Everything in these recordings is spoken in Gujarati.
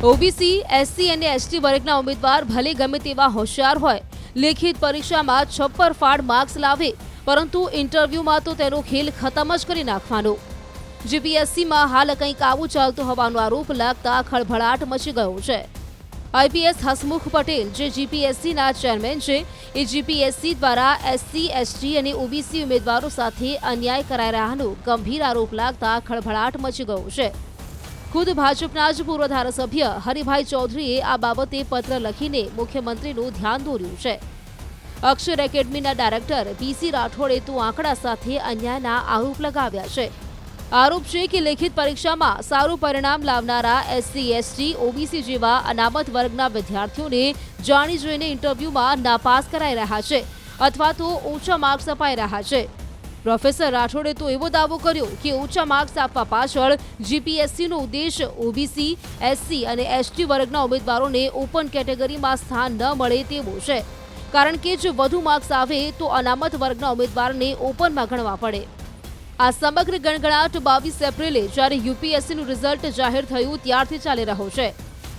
ઓબીસી, એસસી અને એસટી વર્ગના ઉમેદવાર ભલે ગમે તેવા હોશિયાર હોય, લેખિત પરીક્ષામાં છપ્પર ફાડ માર્ક્સ લાવે, પરંતુ ઇન્ટરવ્યુમાં તો તેનો ખેલ ખતમ જ કરી નાખવાનો. જીપીએસસીમાં હાલ કંઈક આવું ચાલતું હોવાનો આરોપ લાગતા ખળભળાટ મચી ગયો છે. આઈપીએસ હસમુખ પટેલ, જે જીપીએસસીના ચેરમેન છે, એ જીપીએસસી દ્વારા એસસી, એસટી અને ઓબીસી ઉમેદવારો સાથે અન્યાય કરાઈ રહ્યાનો ગંભીર આરોપ લાગતા ખળભળાટ મચી ગયો છે. ખુદ ભાજપના જ પૂર્વ ધારાસભ્ય હરિભાઈ ચૌધરીએ આ બાબતે પત્ર લખીને મુખ્યમંત્રીનું ધ્યાન દોર્યું છે. અક્ષર એકેડમીના ડાયરેક્ટર પીસી રાઠોડે તો આંકડા સાથે અન્યાયના આરોપ લગાવ્યા છે. આરોપ છે કે લેખિત પરીક્ષામાં સારું પરિણામ લાવનારા એસસી, એસટી, ઓબીસી જેવા અનામત વર્ગના વિદ્યાર્થીઓને જાણી જોઈને ઇન્ટરવ્યુમાં નાપાસ કરાઈ રહ્યા છે અથવા તો ઓછા માર્ક્સ અપાઈ રહ્યા છે. પ્રોફેસર રાઠોડે તો એવો દાવો કર્યો કે ઓછા માર્ક્સ આપવા પાછળ જીપીએસસીનો ઉદ્દેશ ઓબીસી, એસસી અને એસટી વર્ગના ઉમેદવારોને ઓપન કેટેગરીમાં સ્થાન ન મળે તેવો છે, કારણ કે જો વધુ માર્ક્સ આવે તો અનામત વર્ગના ઉમેદવારને ઓપનમાં ગણવા પડે. આ સમગ્ર ગણગણાટ 22 એપ્રિલે જ્યારે યુપીએસસીનું રિઝલ્ટ જાહેર થયું ત્યારથી ચાલી રહ્યો છે,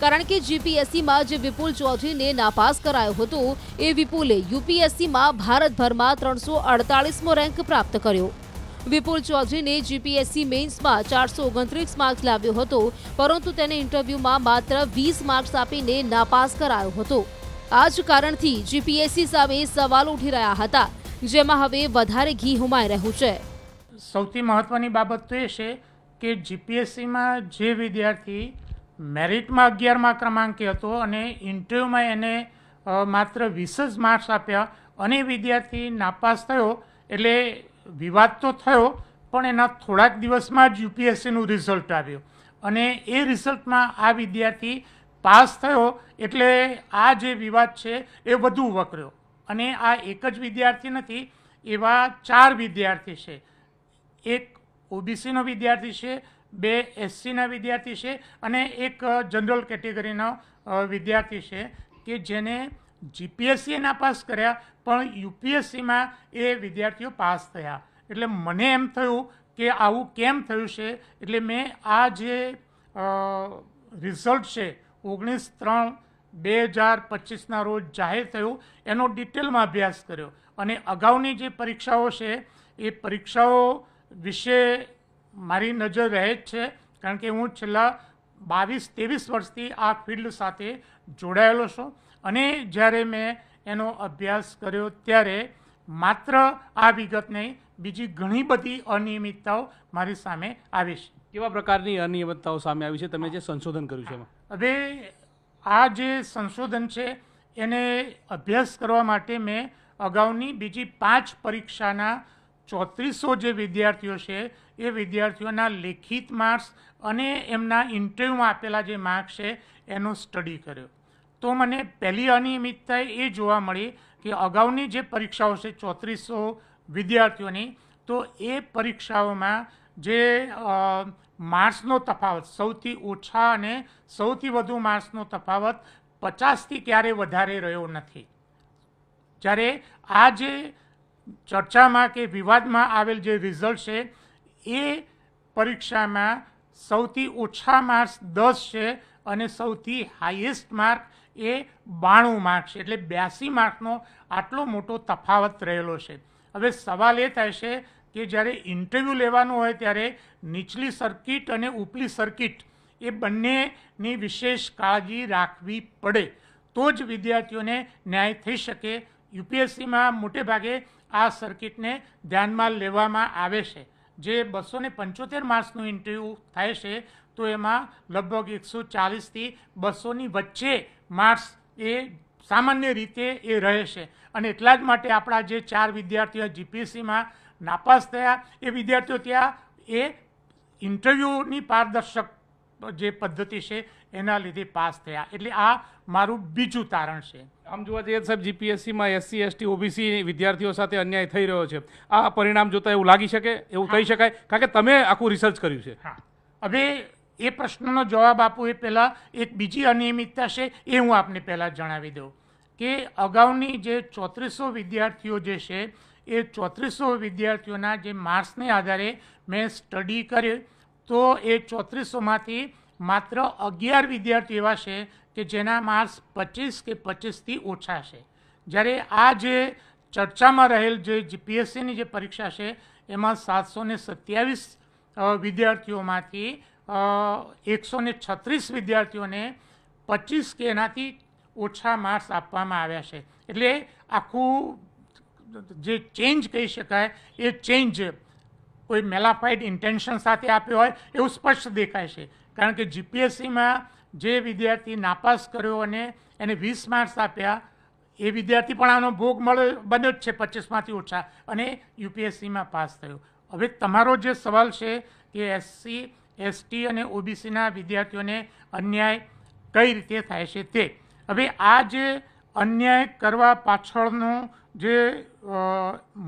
કારણ કે જીપીએસસીમાં જે વિપુલ ચૌધરીને નાપાસ કરાયો હતો, એ વિપુલે યુપીએસસીમાં ભારતભરમાં 348મો રેન્ક પ્રાપ્ત કર્યો. વિપુલ ચૌધરીને જીપીએસસી મેઇન્સમાં 429 માર્ક્સ લાવ્યો હતો, પરંતુ તેને ઇન્ટરવ્યુમાં માત્ર 20 માર્ક્સ આપીને નાપાસ કરાયો હતો. આ જ કારણથી જીપીએસસી સામે સવાલો ઉઠી રહ્યા હતા, જેમાં હવે વધારે ઘી હુમાઈ રહ્યું છે. સૌથી મહત્ત્વની બાબત તો એ છે કે જીપીએસસીમાં જે વિદ્યાર્થી મેરિટમાં 11મા ક્રમાંકે હતો અને ઇન્ટરવ્યૂમાં એને માત્ર 20 જ માર્ક્સ આપ્યા અને વિદ્યાર્થી નાપાસ થયો, એટલે વિવાદ તો થયો, પણ એના થોડાક દિવસમાં જ યુપીએસસીનું રિઝલ્ટ આવ્યું અને એ રિઝલ્ટમાં આ વિદ્યાર્થી પાસ થયો, એટલે આ જે વિવાદ છે એ વધુ વકર્યો. અને આ એક જ વિદ્યાર્થી નથી, એવા 4 વિદ્યાર્થી છે. એક ઓબીસીનો વિદ્યાર્થી છે, 2 એસસીના વિદ્યાર્થી છે અને એક જનરલ કેટેગરીનો વિદ્યાર્થી છે કે જેને જીપીએસસીએ નાપાસ કર્યા, પણ યુપીએસસીમાં એ વિદ્યાર્થીઓ પાસ થયા. એટલે મને એમ થયું કે આવું કેમ થયું છે, એટલે મેં આ જે રિઝલ્ટ છે 19/3/2025ના રોજ જાહેર થયું એનો ડિટેલમાં અભ્યાસ કર્યો અને અગાઉની જે પરીક્ષાઓ છે એ પરીક્ષાઓ વિશે મારી નજર રહે જ છે, કારણ કે હું છેલ્લા 22-23 વર્ષથી આ ફિલ્ડ સાથે જોડાયેલો છું અને જ્યારે મેં એનો અભ્યાસ કર્યો ત્યારે માત્ર આ વિગત નહીં, બીજી ઘણી બધી અનિયમિતતાઓ મારી સામે આવી છે. કેવા પ્રકારની અનિયમિતતાઓ સામે આવી છે, તમે જે સંશોધન કર્યું છે? હવે આ જે સંશોધન છે એને અભ્યાસ કરવા માટે મેં અગાઉની બીજી 5 પરીક્ષાના 3400 જે વિદ્યાર્થીઓ છે એ વિદ્યાર્થીઓના લેખિત માર્ક્સ અને એમના ઇન્ટરવ્યૂમાં આપેલા જે માર્ક્સ છે એનો સ્ટડી કર્યો. તો મને પહેલી અનિયમિતતા એ જોવા મળી કે અગાઉની જે પરીક્ષાઓ છે 3400 વિદ્યાર્થીઓની, તો એ પરીક્ષાઓમાં જે માર્ક્સનો તફાવત, સૌથી ઓછા અને સૌથી વધુ માર્ક્સનો તફાવત 50થી ક્યારેય વધારે રહ્યો નથી. જ્યારે આ જે ચર્ચામાં કે વિવાદમાં આવેલ જે રિઝલ્ટ છે એ પરીક્ષામાં સૌથી ઓછા માર્ક્સ 10 છે અને સૌથી હાઈએસ્ટ માર્ક એ 92 માર્ક છે, એટલે 82 માર્કનો આટલો મોટો તફાવત રહેલો છે. હવે સવાલ એ થાય છે કે જ્યારે ઇન્ટરવ્યૂ લેવાનું હોય ત્યારે નીચલી સર્કિટ અને ઉપલી સર્કિટ એ બંનેની વિશેષ કાળજી રાખવી પડે, તો જ વિદ્યાર્થીઓને ન્યાય થઈ શકે. યુપીએસસીમાં મોટે ભાગે આ સર્કિટને ધ્યાનમાં લેવામાં આવે છે. જે 275 માર્ક્સનું ઇન્ટરવ્યૂ થાય છે તો એમાં લગભગ 140થી 200ની વચ્ચે માર્ક્સ એ સામાન્ય રીતે એ રહે છે અને એટલા જ માટે આપણા જે 4 વિદ્યાર્થીઓ જીપીએસસીમાં નાપાસ થયા એ વિદ્યાર્થીઓ ત્યાં એ ઇન્ટરવ્યૂની પારદર્શક જે પદ્ધતિ છે એના લીધે પાસ થયા. એટલે આ મારું બીજું તારણ છે. આમ જોવા જઈએ સાહેબ, જીપીએસસીમાં એસસી, એસટી, ઓબીસી વિદ્યાર્થીઓ સાથે અન્યાય થઈ રહ્યો છે. આ પરિણામ જોતા એવું લાગી શકે, એવું કહી શકાય, કારણ કે તમે આખું રિસર્ચ કર્યું છે. હા, હવે એ પ્રશ્નનો જવાબ આપું એ પહેલાં એક બીજી અનિયમિતતા છે એ હું આપને પહેલાં જણાવી દઉં કે અગાઉની જે 3400 વિદ્યાર્થીઓ જે છે એ 3400 વિદ્યાર્થીઓના જે માર્ક્સને આધારે મેં સ્ટડી કર્યું, તો એ 3400માંથી માત્ર 11 વિદ્યાર્થીઓ એવા છે કે જેના માર્ક્સ 25 કે 25થી ઓછા છે. જ્યારે આ જે ચર્ચામાં રહેલ જે જીપીએસસીની જે પરીક્ષા છે એમાં 727 વિદ્યાર્થીઓમાંથી 136 વિદ્યાર્થીઓને 25 કે એનાથી ઓછા માર્ક્સ આપવામાં આવ્યા છે. એટલે આખું જે ચેન્જ કહી શકાય એ ચેન્જ કોઈ મેલાફાઇડ ઇન્ટેન્શન સાથે આપ્યો હોય એવું સ્પષ્ટ દેખાય છે. કારણ કે જીપીએસસીમાં જે વિદ્યાર્થી નાપાસ કર્યો અને એને 20 માર્ક્સ આપ્યા એ વિદ્યાર્થી પણ આનો ભોગ બન્યો જ છે 25માંથી ઓછા, અને યુપીએસસીમાં પાસ થયો. હવે તમારો જે સવાલ છે કે એસસી એસટી અને ઓબીસીના વિદ્યાર્થીઓને અન્યાય કઈ રીતે થાય છે તે. હવે આ જે અન્યાય કરવા પાછળનો જે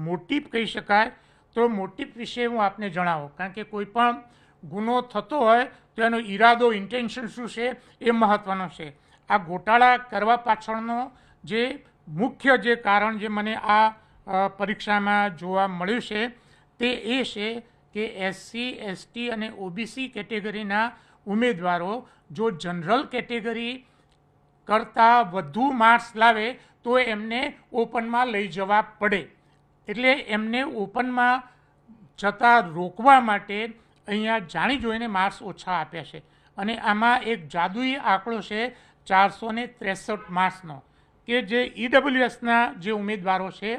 મોટિવ કહી શકાય તો મોટિવ વિશે હું આપને જણાવું. કારણ કે કોઈ પણ ગુનો થતો હોય તો એનો ઈરાદો ઇન્ટેન્શન શું છે એ મહત્ત્વનો છે. આ ગોટાળા કરવા પાછળનો જે મુખ્ય જે કારણ જે મને આ પરીક્ષામાં જોવા મળ્યું છે તે એ છે કે એસસી એસટી અને ઓબીસી કેટેગરીના ઉમેદવારો જો જનરલ કેટેગરી કરતાં વધુ માર્ક્સ લાવે તો એમને ઓપનમાં લઈ જવા પડે. એટલે એમને ઓપનમાં જતાં રોકવા માટે અહીંયા જાણી જોઈને માર્ક્સ ઓછા આપ્યા છે. અને આમાં એક જાદુઈ આંકડો છે 463 માર્ક્સનો, કે જે ઈડબ્લ્યુએસના જે ઉમેદવારો છે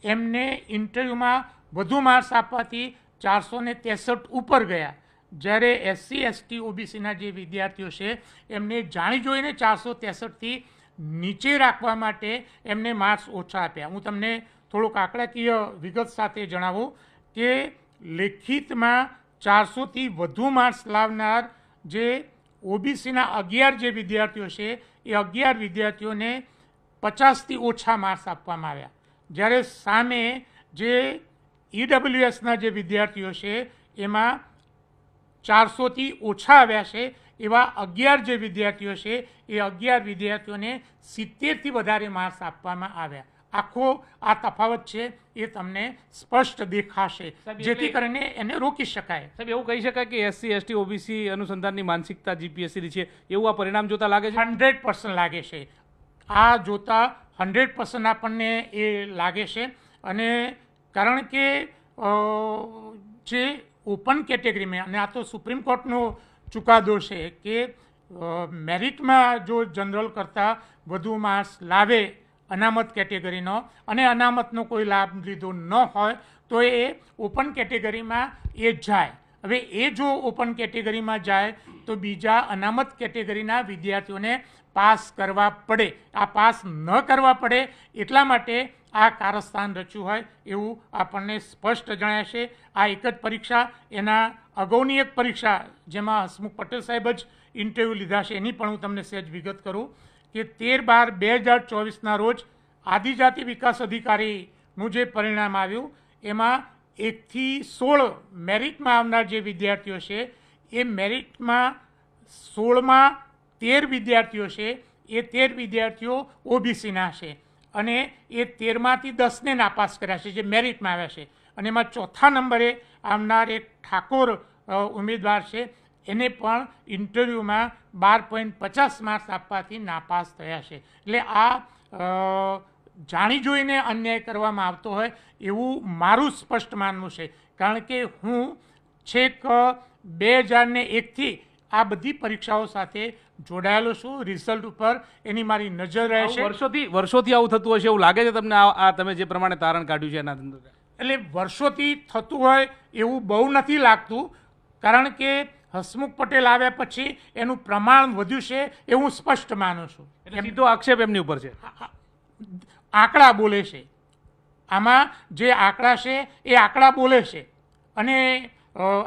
એમને ઇન્ટરવ્યૂમાં વધુ માર્ક્સ આપવાથી 463 ઉપર ગયા. જ્યારે એસસી એસટી ઓબીસીના જે વિદ્યાર્થીઓ છે એમને જાણી જોઈને 463થી નીચે રાખવા માટે એમને માર્ક્સ ઓછા આપ્યા. હું તમને થોડુંક આંકડાકીય વિગત સાથે જણાવું કે લેખિતમાં 400થી વધુ માર્ક્સ લાવનાર જે ઓબીસીના 11 જે વિદ્યાર્થીઓ છે એ 11 વિદ્યાર્થીઓને 50થી ઓછા માર્ક્સ આપવામાં આવ્યા. જ્યારે સામે જે ઈડબ્લ્યુએસના જે વિદ્યાર્થીઓ છે એમાં 400થી ઓછા આવ્યા છે એવા 11 જે વિદ્યાર્થીઓ છે એ 11 વિદ્યાર્થીઓને 70થી વધારે માર્ક્સ આપવામાં આવ્યા. આખો આ તફાવત છે એ તમને સ્પષ્ટ દેખાશે, જેથી કરીને એને રોકી શકાય. સાહેબ, એવું કહી શકાય કે એસસી એસટી ઓબીસી અનુસંધાનની માનસિકતા જીપીએસસીની છે એવું આ પરિણામ જોતા લાગે છે? 100% લાગે છે. આ જોતા 100% આપણને એ લાગે છે. અને કારણ કે જે ઓપન કેટેગરીમાં, અને આ તો સુપ્રીમ કોર્ટનો ચુકાદો છે કે મેરિટમાં જો જનરલ કરતાં વધુ માર્ક્સ લાવે અનામત કેટેગરીનો અને અનામતનો કોઈ લાભ લીધો ન હોય તો એ ઓપન કેટેગરીમાં એ જાય. હવે એ જો ઓપન કેટેગરીમાં જાય તો બીજા અનામત કેટેગરીના વિદ્યાર્થીઓને પાસ કરવા પડે. આ પાસ ન કરવા પડે એટલા માટે આ કારસ્તાન રચ્યું હોય એવું આપણને સ્પષ્ટ જણાય છે. આ એક જ પરીક્ષા, એના અગાઉની એક પરીક્ષા જેમાં હસમુખ પટેલ સાહેબ જ ઇન્ટરવ્યૂ લીધા છે એની પણ હું તમને સહેજ વિગત કરું કે 13/12/2024ના રોજ આદિજાતિ વિકાસ અધિકારીનું જે પરિણામ આવ્યું એમાં 1થી 16 મેરિટમાં આવનાર જે વિદ્યાર્થીઓ છે એ મેરિટમાં 16માં 13 વિદ્યાર્થીઓ છે એ 13 વિદ્યાર્થીઓ ઓબીસીના છે અને એ 13માંથી 10ને નાપાસ કર્યા છે જે મેરિટમાં આવ્યા છે. અને એમાં ચોથા નંબરે આવનાર એક ઠાકોર ઉમેદવાર છે એને પણ ઇન્ટરવ્યૂમાં 12.50 માર્ક્સ આપવાથી નાપાસ થયા છે. એટલે આ જાણી જોઈને અન્યાય કરવામાં આવતો હોય એવું મારું સ્પષ્ટ માનવું છે. કારણ કે હું છેક 2001થી આ બધી પરીક્ષાઓ સાથે જોડાયેલો છું. રિઝલ્ટ ઉપર એની મારી નજર રહે છે. વર્ષોથી આવું થતું હશે એવું લાગે છે તમને? આ તમે જે પ્રમાણે તારણ કાઢ્યું છે એના અંદર એટલે વર્ષોથી થતું હોય એવું બહુ નથી લાગતું. કારણ કે હસમુખ પટેલ આવ્યા પછી એનું પ્રમાણ વધ્યું છે એ હું સ્પષ્ટ માનું છું. એટલે સીધો આક્ષેપ એમની ઉપર છે. આંકડા બોલે છે. આમાં જે આંકડા છે એ આંકડા બોલે છે. અને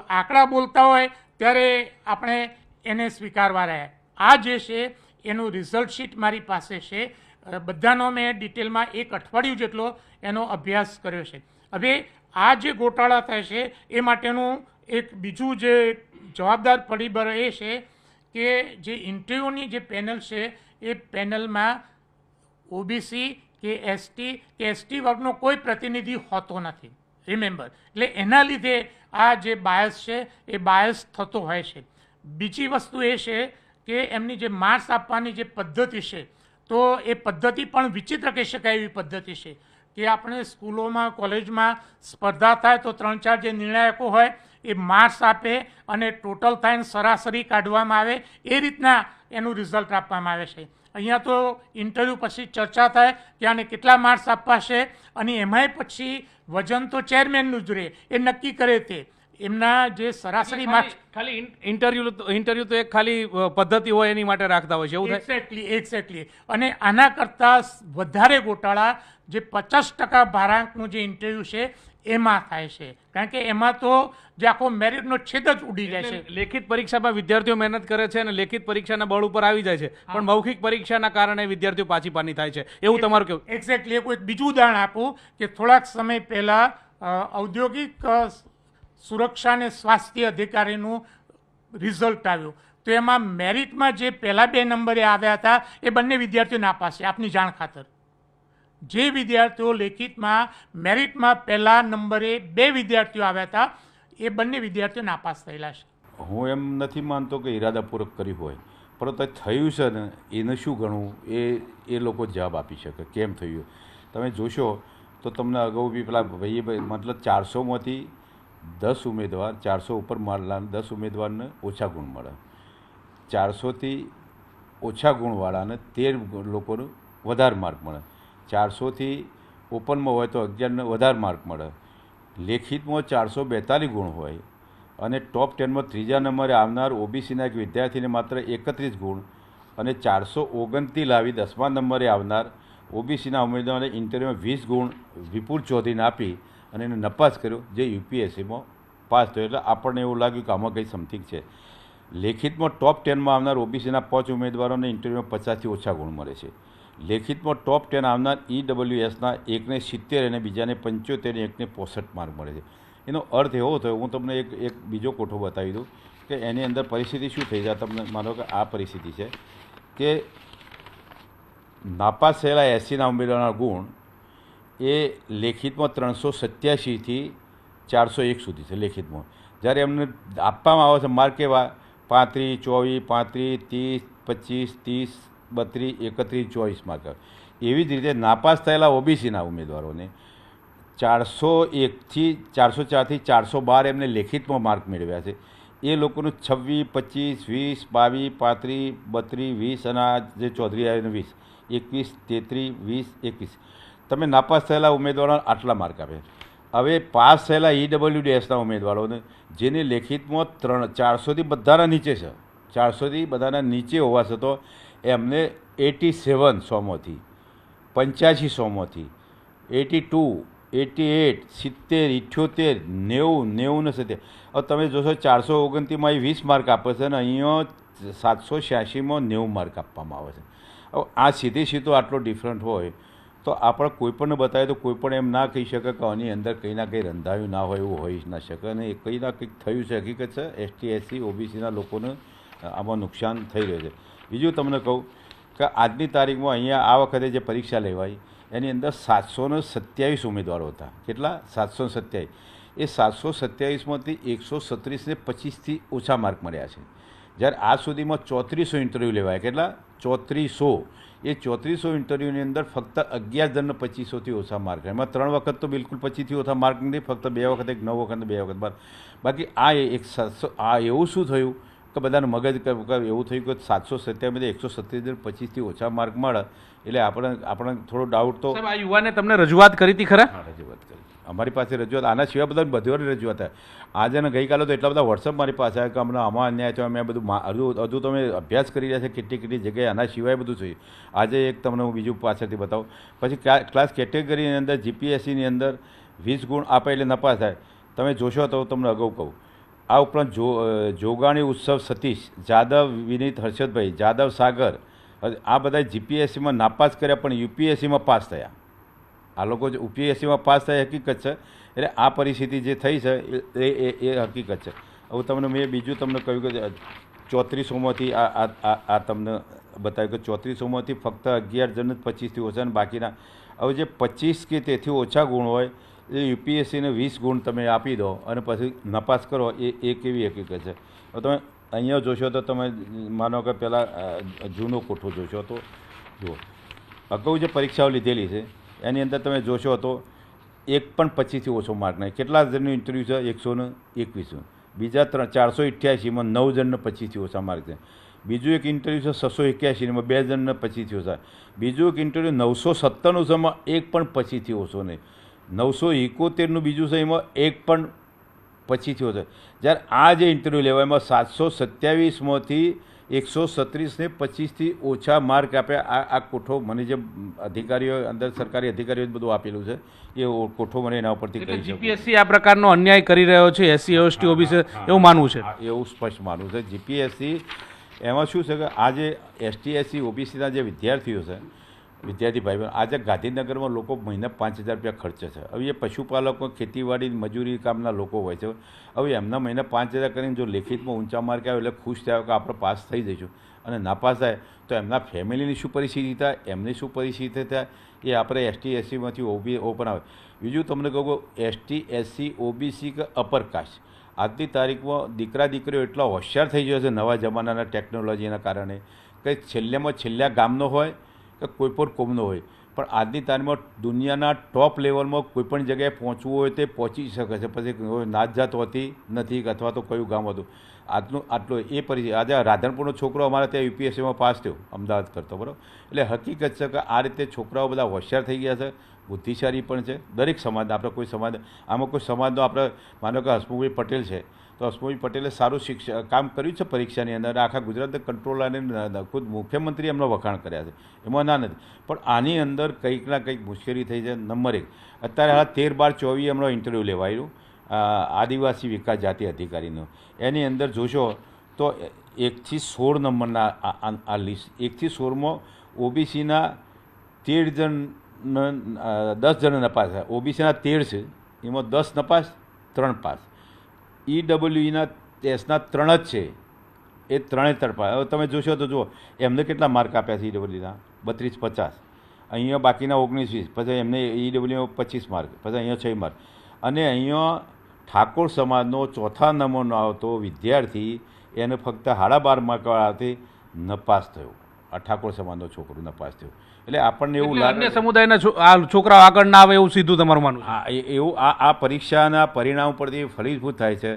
આંકડા બોલતા હોય ત્યારે આપણે એને સ્વીકારવા રહ્યા. આ જે છે એનું રિઝલ્ટ શીટ મારી પાસે છે. બધાનો મેં ડિટેલમાં 1 અઠવાડિયું જેટલો એનો અભ્યાસ કર્યો છે. હવે આ જે ગોટાળા થાય છે એ માટેનું એક બીજું જે જવાબદાર પરિબળ એ છે કે જે ઇન્ટરવ્યૂની જે પેનલ છે એ પેનલમાં ઓબીસી કે એસટી વર્ગનો કોઈ પ્રતિનિધિ હોતો નથી. રિમેમ્બર, એટલે એના લીધે આ જે બાયસ છે એ બાયસ થતો હોય છે. બીજી વસ્તુ એ છે કે એમની જે માર્ક્સ આપવાની જે પદ્ધતિ છે તો એ પદ્ધતિ પણ વિચિત્ર કહી શકાય એવી પદ્ધતિ છે કે આપણે સ્કૂલોમાં કોલેજમાં સ્પર્ધા થાય તો 3-4 જે નિર્ણાયકો હોય એ માર્ક્સ આપે અને ટોટલ થાય સરાસરી કાઢવામાં આવે એ રીતના એનું રિઝલ્ટ આપવામાં આવે છે. અહીંયા તો ઇન્ટરવ્યૂ પછી ચર્ચા થાય કે આને કેટલા માર્ક્સ આપવા છે અને એમાંય પછી વજન તો ચેરમેનનું જ રહે, એ નક્કી કરે તે એમના જે સરાસરી માર્ક્સ. ખાલી ઇન્ટરવ્યુ તો એક ખાલી પદ્ધતિ હોય એની માટે રાખતા હોય છે એવું થાય. એક્ઝેક્ટલી. અને આના કરતાં વધારે ગોટાળા જે 50% ભારાંકનું જે ઇન્ટરવ્યૂ છે એમાં થાય છે, કારણ કે એમાં તો જે આખો મેરિટનો છેદ જ ઉડી જાય છે. લેખિત પરીક્ષામાં વિદ્યાર્થીઓ મહેનત કરે છે અને લેખિત પરીક્ષાના બળ ઉપર આવી જાય છે, પણ મૌખિક પરીક્ષાના કારણે વિદ્યાર્થીઓ પાછી પાની થાય છે, એવું તમારું કેવું? એક્ઝેક્ટલી. કોઈ બીજું ઉદાહરણ આપું કે થોડાક સમય પહેલાં ઔદ્યોગિક સુરક્ષા અને સ્વાસ્થ્ય અધિકારીનું રિઝલ્ટ આવ્યું તો એમાં મેરિટમાં જે પહેલા 2 નંબરે આવ્યા હતા એ બંને વિદ્યાર્થીઓ નાપાસ છે. આપની જાણ ખાતર જે વિદ્યાર્થીઓ લેખિતમાં મેરિટમાં પહેલા નંબરે 2 વિદ્યાર્થીઓ આવ્યા હતા એ બંને વિદ્યાર્થીઓ નાપાસ થયેલા છે. હું એમ નથી માનતો કે ઇરાદાપૂર્વક કર્યું હોય, પરંતુ થયું છે ને એને શું ગણવું એ લોકો જવાબ આપી શકે કેમ થયું. તમે જોશો તો તમને અગાઉ બી પેલા ભાઈએ મતલબ 400માંથી 10 ઉમેદવાર 400 ઉપર મારેલા 10 ઉમેદવારને ઓછા ગુણ મળે, 400થી ઓછા ગુણવાળાને 13 લોકોને વધારે માર્ક મળે, 400થી ઓપનમાં હોય તો 11ને વધારે માર્ક મળે, લેખિતમાં 442 ગુણ હોય અને ટોપ 10માં 3જા નંબરે આવનાર ઓબીસીના એક વિદ્યાર્થીને માત્ર 31 ગુણ અને 429 લાવી 10મા નંબરે આવનાર ઓબીસીના ઉમેદવારને ઇન્ટરવ્યૂમાં 20 ગુણ વિપુલ ચૌધરીને આપી અને એને નપાસ કર્યો, જે યુપીએસસીમાં પાસ થયો. એટલે આપણને એવું લાગ્યું કે આમાં કંઈ સમથિંગ છે. લેખિતમાં ટોપ 10માં આવનાર ઓબીસીના 5 ઉમેદવારોને ઇન્ટરવ્યૂમાં 50થી ઓછા ગુણ મળે છે. લેખિતમાં ટોપ 10 આવનાર ઈડબ્લ્યુએસના એકને 70 અને બીજાને 75 અને એકને 65 માર્ક મળે છે. એનો અર્થ એવો થયો, હું તમને એક બીજો કોઠો બતાવી દઉં કે એની અંદર પરિસ્થિતિ શું થઈ જાય. તમને માનો કે આ પરિસ્થિતિ છે કે નાપાસ થયેલા 80ના ઉમેદવારના ગુણ એ લેખિતમાં 387થી 401 સુધી છે લેખિતમાં, જ્યારે એમને આપવામાં આવે છે માર્ક કેવા 35, 24, 35, 30, 25, 30, 32, 31, 24 માર્ક. એવી જ રીતે નાપાસ થયેલા ઓબીસીના ઉમેદવારોને 401થી 404થી 412 એમને લેખિતમાં માર્ક મેળવ્યા છે. એ લોકોનું 26, 25, 22, 35, 32, 20 અને આ જે ચૌધરી આવીને 20, 21, 33, 20, 21 તમે નાપાસ થયેલા ઉમેદવારોને આટલા માર્ક આપે. હવે પાસ થયેલા ઈડબ્લ્યુડીએસના ઉમેદવારોને જેને લેખિતમાં 400થી બધાના નીચે છે, 400થી બધાના નીચે હોવા છતાં એમને 87 100માંથી, 85 100માંથી, 82, 88, 70, 78, 90, 90 ને 70. હવે તમે જોશો 429માં 20 માર્ક આપે છે અને અહીંયા 786માં 90 માર્ક આપવામાં આવે છે. હવે આ સીધો આટલો ડિફરન્ટ હોય તો આપણે કોઈપણને બતાવીએ તો કોઈ પણ એમ ના કહી શકે કે આની અંદર કંઈ ના કંઈ રંધાયું ના હોય એવું હોઈ ના શકે. અને કંઈ ના કંઈક થયું છે, હકીકત છે. એસટી એસસી ઓબીસીના લોકોને આમાં નુકસાન થઈ રહ્યું છે. બીજું તમને કહું કે આજની તારીખમાં અહીંયા આ વખતે જે પરીક્ષા લેવાઈ એની અંદર 727 ઉમેદવારો હતા. કેટલા? 727. એ 727માંથી 137ને 25થી ઓછા માર્ક મળ્યા છે, જ્યારે આજ સુધીમાં 3400 ઇન્ટરવ્યૂ લેવાય. કેટલા? 3400. એ 3400 ઇન્ટરવ્યૂની અંદર ફક્ત 11 જણને 2500થી ઓછા માર્ક. એમાં 3 વખત તો બિલકુલ 25થી ઓછા માર્ક નથી, ફક્ત 2 વખત, 9 વખત, 2 વખત બાર. બાકી આ એવું શું થયું કે બધાને મગજ એવું થયું કે 727માંથી 137 25થી ઓછા માર્ક મળે એટલે આપણે થોડો ડાઉટ તો. આ યુવાને તમને રજૂઆત કરી હતી ખરા? રજૂઆત કરી, અમારી પાસે રજૂઆત. આના સિવાય બધા બધી રજૂઆત થાય. આજે ને ગઈકાલે તો એટલા બધા વોટ્સઅપ મારી પાસે આવ્યા કે અમને આમાં અન્યાય થયો, અમે બધું હજુ તમે અભ્યાસ કરી રહ્યા છે કેટલી જગ્યાએ આના સિવાય બધું જોઈએ. આજે એક તમને હું બીજું પાછળથી બતાવું. પછી ક્લાસ કેટેગરીની અંદર જીપીએસસીની અંદર 20 ગુણ આપે એટલે નપાસ થાય. તમે જોશો તો તમને અગાઉ કહું. આ ઉપરાંત જોગાણી ઉત્સવ સતીશ, જાદવ વિનીત હર્ષદભાઈ, જાદવ સાગર, આ બધા જીપીએસસીમાં નાપાસ કર્યા પણ યુપીએસસીમાં પાસ થયા. આ લોકો યુપીએસસીમાં પાસ થયા હકીકત છે. એટલે આ પરિસ્થિતિ જે થઈ છે એ હકીકત છે. હવે તમને મેં બીજું તમને કહ્યું કે 3400માંથી આ તમને બતાવ્યું કે 3400માંથી ફક્ત 11 જણ 25થી ઓછા અને બાકીના. હવે જે 25 કે તેથી ઓછા ગુણ હોય એ યુપીએસસીને 20 ગુણ તમે આપી દો અને પછી નપાસ કરો, એ કેવી હકીકત છે. હવે તમે અહીંયા જોશો તો તમે માનો કે પહેલાં જૂનો કોઠો જોશો તો જુઓ અગાઉ જે પરીક્ષાઓ લીધેલી છે એની અંદર તમે જોશો તો એક પણ 25થી ઓછો માર્ક નહીં. કેટલા જણનું ઇન્ટરવ્યૂ છે? 121. બીજા 488માં 9 જણને 25થી ઓછા માર્ક છે. બીજું એક ઇન્ટરવ્યૂ છે 681માં 2 જણને 25થી ઓછા. બીજું એક ઇન્ટરવ્યૂ 997 છેમાં એક પણ 25થી ઓછો નહીં. 971નું બીજું છે એમાં એક પણ 25થી ઓછો. જ્યારે આ જે ઇન્ટરવ્યૂ લેવા એમાં 727માંથી 136ને 25થી ઓછા માર્ક આપ્યા. આ કોઠો મને જે અધિકારીઓ અંદર સરકારી અધિકારીઓ બધું આપેલું છે એ કોઠો મને એના ઉપરથી કહી શકું. જીપીએસસી આ પ્રકારનો અન્યાય કરી રહ્યો છે SC ST OBC એવું માનવું છે? એવું સ્પષ્ટ માનવું છે. જીપીએસસી એમાં શું છે કે આ જે ST SC OBCના જે વિદ્યાર્થીઓ છે, વિદ્યાર્થી ભાઈ બહેન, આજે ગાંધીનગરમાં લોકો મહિને 5,000 રૂપિયા ખર્ચે છે. હવે એ પશુપાલકો, ખેતીવાડી, મજૂરી કામના લોકો હોય છે. હવે એમના મહિને 5,000 કરીને જો લેખિતમાં ઊંચા માર્ક આવે એટલે ખુશ થયા કે આપણે પાસ થઈ જઈશું, અને નાપાસ થાય તો એમના ફેમિલીની શું પરિસ્થિતિ થાય, એમની શું પરિસ્થિતિ થાય, એ આપણે ST SCમાંથી ઓપન આવે. બીજું તમને કહું કે ST SC OBC કે અપર કાસ્ટ આજની તારીખમાં દીકરીઓ એટલા હોશિયાર થઈ ગયો છે નવા જમાનાના ટેકનોલોજીના કારણે કે છેલ્લા ગામનો હોય કે કોઈ પણ કોમનો હોય, પણ આજની તારીખમાં દુનિયાના ટોપ લેવલમાં કોઈ પણ જગ્યાએ પહોંચવું હોય તે પહોંચી શકે છે. પછી નાત જાત હોતી નથી અથવા તો કયું ગામ હતું. આટલો એ પરિસ્થિતિ. આજે રાધનપુરનો છોકરો અમારે ત્યાં UPSCમાં પાસ થયો અમદાવાદ કરતો, બરાબર. એટલે હકીકત છે કે આ રીતે છોકરાઓ બધા હોશિયાર થઈ ગયા છે, બુદ્ધિશાળી પણ છે. દરેક સમાજના આપણે કોઈ સમાજ આમાં કોઈ સમાજનો આપણે માનો કે હસમુખભાઈ પટેલ છે તો હસમુખભાઈ પટેલે સારું કામ કર્યું છે પરીક્ષાની અંદર. આખા ગુજરાતના કંટ્રોલ અને ખુદ મુખ્યમંત્રી એમનો વખાણ કર્યા છે, એમાં ના નથી. પણ આની અંદર કંઈક ના કંઈક મુશ્કેલી થઈ છે. નંબર 1 અત્યારે હાલ 13/12/24 એમનો ઇન્ટરવ્યૂ લેવાયું આદિવાસી વિકાસ જાતિ અધિકારીનો. એની અંદર જોશો તો 1થી 16 નંબરના આ લિસ્ટ 1થી 16માં OBCના 13 જણ 10 જણ નપાસ થયા. OBCના 13 છે, એમાં 10 નપાસ, 3 પાસ. EWEના ટેસ્ટના 3 જ છે, એ 3 તરફા. હવે તમે જોશો તો જુઓ એમને કેટલા માર્ક આપ્યા છે EWEના 32-50. અહીંયા બાકીના 19-20. પછી એમને EWEમાં 25 માર્ક, પછી અહીંયા 6 માર્ક. અને અહીંયા ઠાકોર સમાજનો 4થા નંબરનો આવતો વિદ્યાર્થી એને ફક્ત 12.5 માર્કવાળાથી નપાસ થયો. આ ઠાકોર સમાજનો છોકરો નપાસ થયો. એટલે આપણને એવું લાગે અન્ય સમુદાયના છોકરાઓ આગળ ના આવે એવું સીધું તમારું માનવું? હા, એવું આ પરીક્ષાના પરિણામ પરથી ફલીભૂત થાય છે.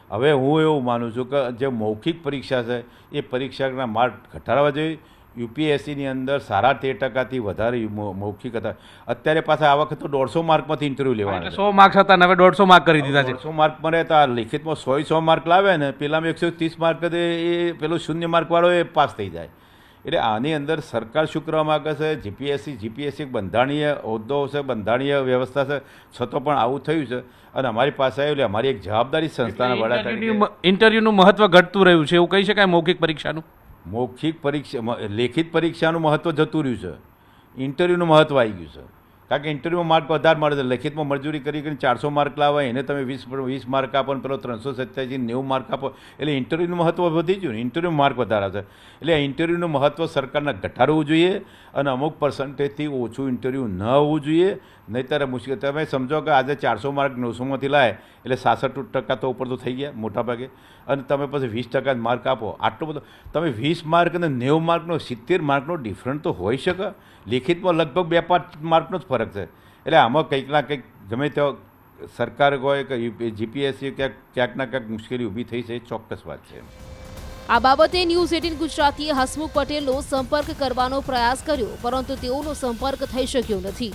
હવે હું એવું માનું છું કે જે મૌખિક પરીક્ષા છે એ પરીક્ષાના માર્ક ઘટાડવા જોઈએ. UPSCની અંદર 13.5%થી વધારે મૌખિક હતા. અત્યારે પાછા આ વખત તો 150 માર્કમાંથી ઇન્ટરવ્યૂ લેવાના. 100 માર્ક્સ હતા ને હવે 150 માર્ક કરી દીધા છે. 150 માર્ક મળે તો આ લેખિતમાં 100 માર્ક લાવે ને પેલામાં 130 માર્ક એ પેલો 0 માર્કવાળો એ પાસ થઈ જાય. એટલે આની અંદર સરકાર શું કરવા માગે છે? જીપીએસસી બંધારણીય હોદ્દો છે, બંધારણીય વ્યવસ્થા છે, છતાં પણ આવું થયું છે. અને અમારી પાસે આવ્યું એટલે અમારી એક જવાબદારી સંસ્થાના વડા તરીકે ઇન્ટરવ્યુનું મહત્વ ઘટતું રહ્યું છે એવું કહી શકાય મૌખિક પરીક્ષાનું? મૌખિક પરીક્ષા લેખિત પરીક્ષાનું મહત્ત્વ જતું રહ્યું છે, ઇન્ટરવ્યૂનું મહત્ત્વ આવી ગયું છે. કારણ કે ઇન્ટરવ્યૂમાં માર્ક વધારે મળે છે. લેખિતમાં મજૂરી કરીને 400 માર્ક લાવવા એને તમે 20 માર્ક આપો ને પેલો 387 90 માર્ક આપો એટલે ઇન્ટરવ્યૂનું મહત્ત્વ વધી ગયું ને. ઇન્ટરવ્યૂ માર્ક વધારે છે એટલે ઇન્ટરવ્યૂનું મહત્ત્વ સરકારને ઘટાડવું જોઈએ અને અમુક પર્સન્ટેજથી ઓછું ઇન્ટરવ્યૂ ન હોવું જોઈએ. નહીંતર મુશ્કેલ. તમે સમજો કે આજે 400 માર્ક 900માંથી લાવે એટલે 66% તો ઉપર તો થઈ ગયા મોટાભાગે. અને તમે પછી 20% માર્ક આપો. આટલો બધો તમે 20 માર્ક અને 90 માર્કનો 70 માર્કનો ડિફરન્ટ તો હોઈ શકે. લેખિતમાં લગભગ 2-5 માર્કનો જ ફરક છે. એટલે આમાં કંઈક ના કંઈક ગમે તે સરકાર હોય કે જીપીએસસી ક્યાંક ના ક્યાંક મુશ્કેલી ઊભી થઈ છે, એ ચોક્કસ વાત છે. આ બાબતે ન્યૂઝ 18 ગુજરાતીએ હસમુખ પટેલનો સંપર્ક કરવાનો પ્રયાસ કર્યો, પરંતુ તેઓનો સંપર્ક થઈ શક્યો નથી.